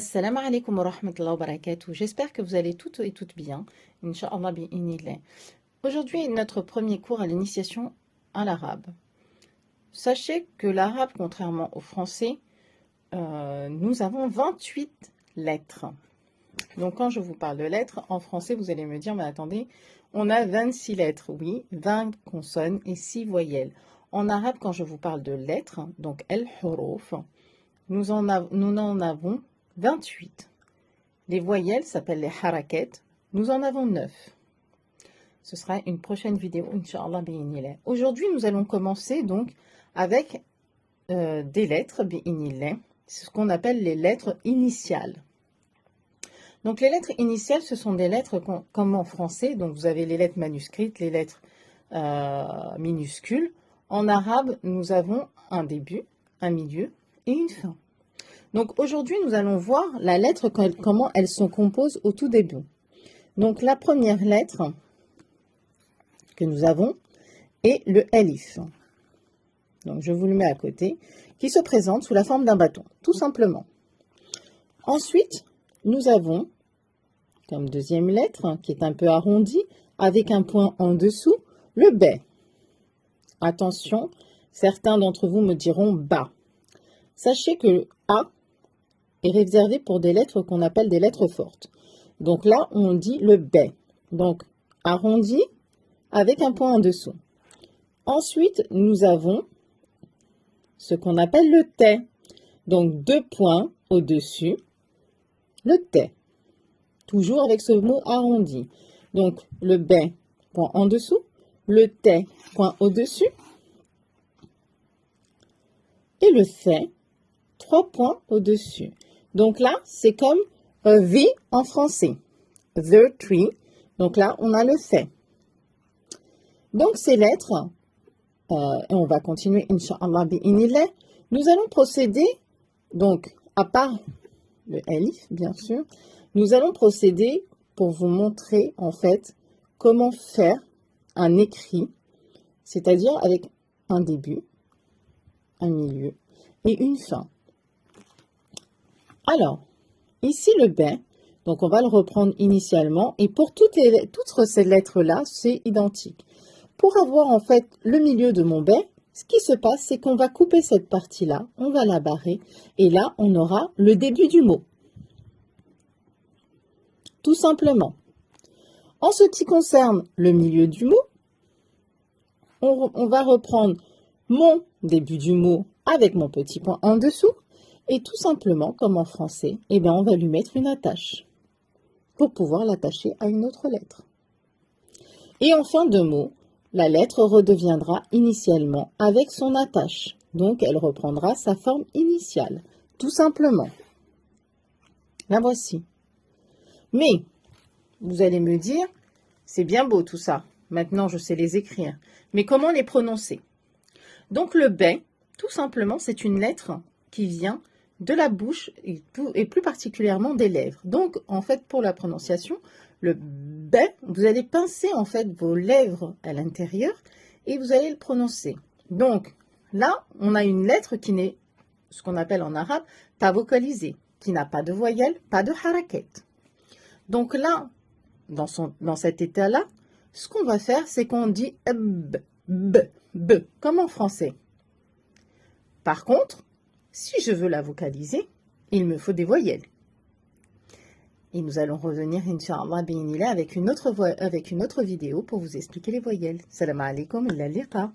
Assalamu alaikum wa rahmatullahi wa barakatuh. J'espère que vous allez toutes et toutes bien. Inch'Allah bi'inillah. Aujourd'hui, notre premier cours à l'initiation à l'arabe. Sachez que l'arabe, contrairement au français, nous avons 28 lettres. Donc quand je vous parle de lettres, en français, vous allez me dire, mais attendez, on a 26 lettres, oui, 20 consonnes et 6 voyelles. En arabe, quand je vous parle de lettres, donc el-huruf, nous en avons 28. Les voyelles s'appellent les harakat. Nous en avons 9. Ce sera une prochaine vidéo, Inch'Allah bi'inillah. Aujourd'hui, nous allons commencer donc avec des lettres bi'inillah. C'est ce qu'on appelle les lettres initiales. Donc les lettres initiales, ce sont des lettres comme en français. Donc vous avez les lettres manuscrites, les lettres minuscules. En arabe, nous avons un début, un milieu et une fin. Donc aujourd'hui, nous allons voir la lettre, comment elle se compose au tout début. Donc la première lettre que nous avons est le alif. Donc je vous le mets à côté, qui se présente sous la forme d'un bâton, tout simplement. Ensuite, nous avons comme deuxième lettre, qui est un peu arrondie, avec un point en dessous, le B. Attention, certains d'entre vous me diront bas. Sachez que le A est réservé pour des lettres qu'on appelle des lettres fortes. Donc là, on dit le B. Donc, arrondi avec un point en dessous. Ensuite, nous avons ce qu'on appelle le T. Donc, 2 points au-dessus, le T. Toujours avec ce mot arrondi. Donc, le B, point en dessous, le T, point au-dessus, et le C, 3 points au-dessus. Donc là, c'est comme V en français. The tree. Donc là, on a le C. Donc ces lettres, et on va continuer, Inch'Allah bi'inillah, nous allons procéder, donc à part le alif, bien sûr, nous allons procéder pour vous montrer en fait comment faire un écrit, c'est-à-dire avec un début, un milieu et une fin. Alors, ici le B, donc on va le reprendre initialement, et pour toutes ces lettres-là, c'est identique. Pour avoir en fait le milieu de mon B, ce qui se passe, c'est qu'on va couper cette partie-là, on va la barrer, et là, on aura le début du mot. Tout simplement. En ce qui concerne le milieu du mot, on va reprendre mon début du mot avec mon petit point en dessous, et tout simplement, comme en français, eh bien, on va lui mettre une attache pour pouvoir l'attacher à une autre lettre. Et en fin de mot, la lettre redeviendra initialement avec son attache. Donc, elle reprendra sa forme initiale, tout simplement. La voici. Mais, vous allez me dire, c'est bien beau tout ça. Maintenant, je sais les écrire. Mais comment les prononcer? Donc, le B, tout simplement, c'est une lettre qui vient de la bouche et plus particulièrement des lèvres. Donc, en fait, pour la prononciation, le B, vous allez pincer en fait vos lèvres à l'intérieur et vous allez le prononcer. Donc, là, on a une lettre qui n'est, ce qu'on appelle en arabe, pas vocalisée, qui n'a pas de voyelle, pas de harakat. Donc là, dans cet état-là, ce qu'on va faire, c'est qu'on dit b, b, b, comme en français. Par contre, si je veux la vocaliser, il me faut des voyelles. Et nous allons revenir, Inch'Allah, bi'inillah, avec une autre vidéo pour vous expliquer les voyelles. Salam alaikum, ila liqa.